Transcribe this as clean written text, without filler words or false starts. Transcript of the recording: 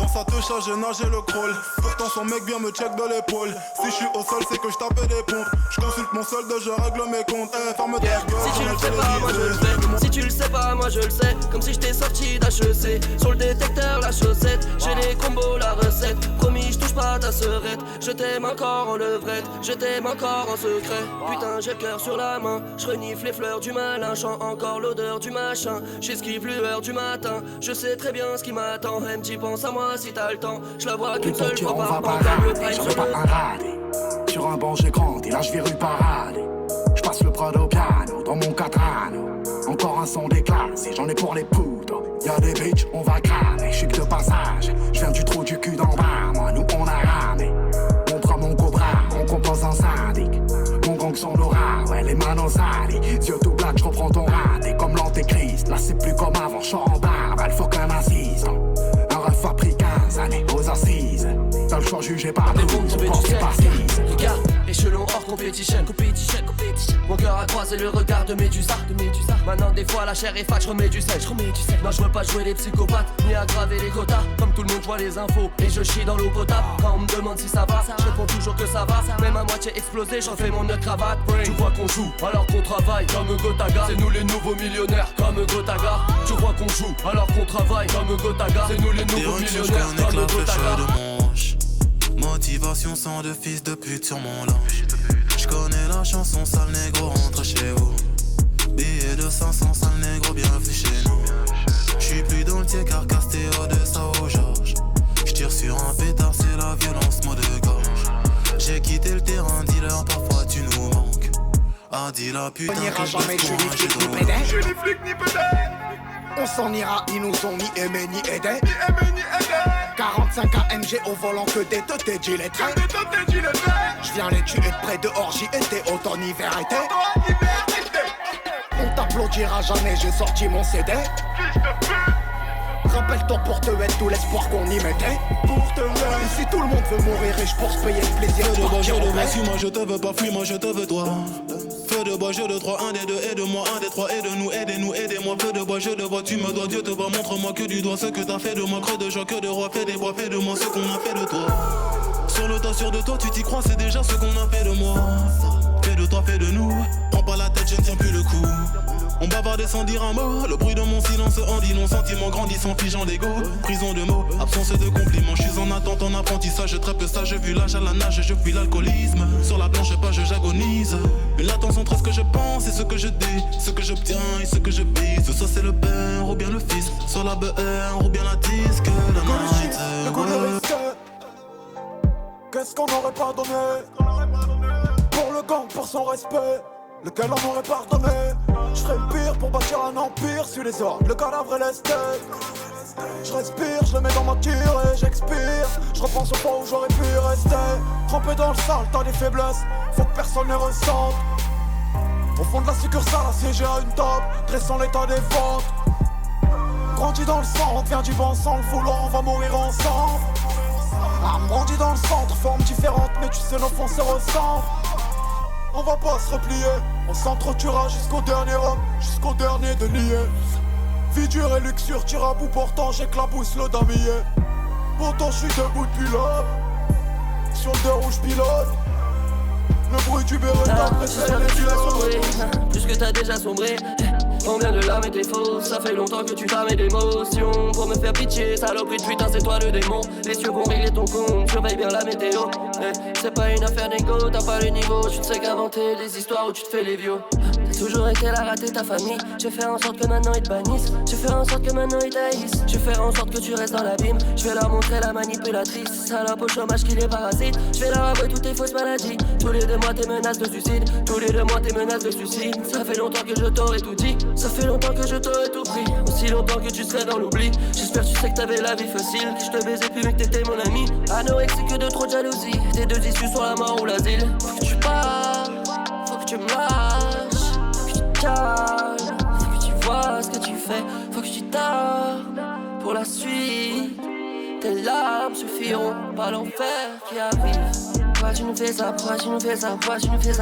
commence à te charger, nager le crawl. Pourtant son mec vient me check de l'épaule. Si je suis au sol, c'est que je tapais des pompes. Je consulte mon solde, je règle mes comptes. Ferme ta gueule, si tu le sais pas, moi je le fais. Si tu le sais pas, moi je le sais. Comme si j'étais sorti d'HEC. Sur le détecteur, la chaussette. J'ai les combos, la recette. Promis, je touche pas à ta serette. Je t'aime encore en levrette. Je t'aime encore en secret. Putain, j'ai le cœur sur la main. Je renifle les fleurs du malin. Chant encore l'odeur du machin. J'esquive lueur du matin. Je sais très bien ce qui m'attend. Même tu penses à moi si t'as le temps. Je la vois qu'une seule fois par an. Comme le prime sur le... Sur un banc j'ai grandi, là je vais rue Parade. Je passe le Prado au piano, dans mon Catrano. Encore un son déclassé, j'en ai pour les poudres. Y'a des bitches, on va cramer, je suis que de passage. Je viens du trou du cul d'en bas, moi nous on a ramé. On prend mon cobra, on compose un syndic. Mon gang son aura, ouais les manos salies. Yeux tout black, je reprends ton raté comme l'antéchrist. Là c'est plus comme avant, je suis en barbe, il faut qu'un assistant. Un ref a pris 15 années aux assises. T'as le choix jugé par nous, on pense que pas six. Regarde, échelon hors competition. Mon cœur a croisé le regard de Médusa. Maintenant des fois la chair est fat, je remets du sel. Non je veux pas jouer les psychopathes, ni aggraver les quotas. Comme tout le monde je vois les infos et je chie dans l'eau potable. Quand on me demande si ça va, je réponds toujours que ça va. Même à moitié explosé, j'en fais mon nœud cravate. Tu crois qu'on joue alors qu'on travaille comme Gotaga. C'est nous les nouveaux millionnaires comme Gotaga. Tu crois qu'on joue alors qu'on travaille comme Gotaga. C'est nous les nouveaux millionnaires comme Gotaga. Motivation sans de fils de pute sur mon linge. J'connais la chanson, sale négro, rentre chez vous. Billet de 500, sale négro, bienvenue chez nous. J'suis plus dans le tiers carcasse, Théo de Sao Georges. J'tire sur un pétard, c'est la violence, mot de gorge. J'ai quitté le terrain, dealer, parfois tu nous manques. Ah, dis la putain que je reste pour un jeu d'eau. Je suis ni flic ni pédé. On s'en ira, ils nous ont ni aimé ni aidé. 45 AMG au volant que des teutés gilettés. Je viens les tuer de près dehors, j'y étais, automne, hiver, été. On t'applaudira jamais, j'ai sorti mon CD. Rappelle-toi pour te mettre tout l'espoir qu'on y mettait. Pour te mettre. Si tout le monde veut mourir riche pour se payer le plaisir de partir en paix. Si moi je te veux pas, fuis moi je te veux toi. Feu de bois, jeu de 3, un des deux, aide-moi, un des trois, aide-nous, aidez-nous, aidez-moi. Feu de bois, je le vois, tu me dois, Dieu te voit, montre-moi que du doigt ce que t'as fait de moi, creux de joie, que de roi, fais des bois, fais de moi ce qu'on a fait de toi. Sur le tas, sûr de toi, tu t'y crois, c'est déjà ce qu'on a fait de moi. Fais de toi, fais de nous, prends pas la tête, je ne tiens plus le coup. On bavardait sans dire un mot, le bruit de mon silence en dit non, sentiment grandissant, figeant d'ego. Prison de mots, absence de compliments, je suis en attente, en apprentissage, je trappe ça, je vu l'âge à la nage, je fuis l'alcoolisme. Sur la blanche page, j'agonise. Une latence entre ce que je pense et ce que je dis, ce que j'obtiens et ce que je vise. Soit c'est le père ou bien le fils, soit la BR ou bien la disque. La night, le goût de risque. Qu'est-ce qu'on n'aurait pas donné pour le gang, pour son respect, lequel on aurait pardonné. Je ferais le pire pour bâtir un empire sur les ordres, le cadavre et l'esthète. Je respire, je le mets dans ma tire et j'expire. Je repense au point où j'aurais pu rester. Trempé dans le sale, t'as des faiblesses, faut que personne les ressente. Au fond de la succursale, assiégé à une table, dressant l'état des ventes. Grandi dans le sang, on devient du vent sans le vouloir, on va mourir ensemble. Grandi dans le centre, formes différentes, mais tu sais nos fonds se ressemblent. On va pas se replier, on s'entretuera jusqu'au dernier homme, jusqu'au dernier denier. Vie dure et luxure, tire à bout portant, j'éclabousse le damier. Pourtant je suis debout depuis là, sur le deux rouge pilote. Le bruit du béret j'espère que tu vas sombrer, plus que t'as déjà sombré. Combien de larmes étaient fausses, ça fait longtemps que tu t'armais d'émotions. Pour me faire pitié, saloperie de putain, c'est toi le démon. Les cieux vont régler ton compte, surveille bien la météo. C'est pas une affaire d'égo, t'as pas le niveau. Tu ne sais qu'inventer des histoires où tu te fais les vieux. T'as toujours été là, rater ta famille. Je vais faire en sorte que maintenant ils te bannissent. Je vais faire en sorte que maintenant ils t'haïssent. Je vais faire en sorte que tu restes dans l'abîme. Je vais leur montrer la manipulatrice, salope au chômage qui les parasite. Je vais leur avouer toutes tes fausses maladies. Tous les 2 mois tes menaces de suicide. Tous les 2 mois tes menaces de suicide. Ça fait longtemps que je t'aurais tout dit. Ça fait longtemps que je t'aurais tout pris. Aussi longtemps que tu serais dans l'oubli. J'espère que tu sais que t'avais la vie facile. Que je te baisais plus mais que t'étais mon ami. Anorexie que de trop de jalousie. Tes 2 issues sont la mort ou l'asile. Faut que tu parles, faut que tu me lâches. Faut que tu te calmes, faut que tu vois ce que tu fais. Faut que tu t'armes pour la suite. Tes larmes suffiront, pas l'enfer qui arrive. Pourquoi tu nous fais ça, pourquoi tu nous fais ça, pourquoi tu nous fais ça?